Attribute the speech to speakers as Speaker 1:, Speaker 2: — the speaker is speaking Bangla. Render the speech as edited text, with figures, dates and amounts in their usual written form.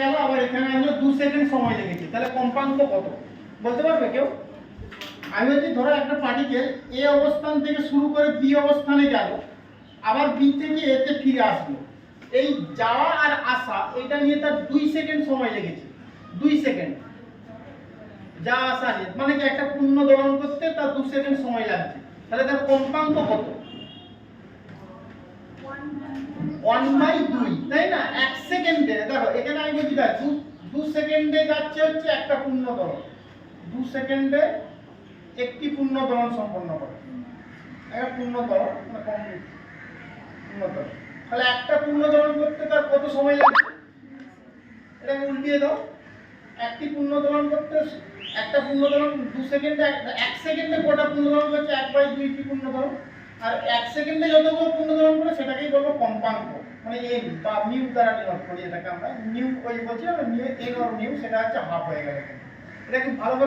Speaker 1: গেল, আবার এখানে আসলো 2 সেকেন্ড সময় লেগেছে, তাহলে কম্পাঙ্ক কত বলতে পারবে কেউ? আমি যদি ধরো একটা পার্টিকেল এ অবস্থান থেকে শুরু করে বি অবস্থানে গেল, আবার বি থেকে এতে ফিরে আসলো, এই যাওয়া আর আসা এটা নিয়ে তার 2 সেকেন্ড সময় লেগেছে। 2 সেকেন্ড যা আসা নিয়ে, মানে কি একটা পূর্ণ দোলন করতে তার 2 সেকেন্ড সময় লাগছে, তাহলে তার কম্পাঙ্ক কত? 1/2, তাই না? 1 সেকেন্ডে দেখো এখানে আমি বলছি 2 সেকেন্ডে যাচ্ছে হচ্ছে একটা পূর্ণ দোলন, 2 সেকেন্ডে একটি পূর্ণ দোলন সম্পন্ন করে, একটা পূর্ণ দোলন মানে কমপ্লিট পূর্ণ দোলন। তাহলে একটা পূর্ণ দোলন করতে তার কত সময় লাগছে? এটাকে উল্টিয়ে দাও, একটি পূর্ণ দোলন করতে একটা পূর্ণ দোলন 2 সেকেন্ডে, 1 সেকেন্ডে কটা পূর্ণ দোলন করছে? 1/2 টি পূর্ণ দোলন। আর 1 সেকেন্ডে যতগুলো পূর্ণ দোলন করে সেটাকেই বলবো কম্পাঙ্ক, মানে এন বা মিউ দ্বারা ডিনোট করি এটাকে আমরা। মিউ ওই বলছি না মিউ, এন আর মিউ, সেটা হচ্ছে হাফ হয়ে গেল। এটা কি ভালো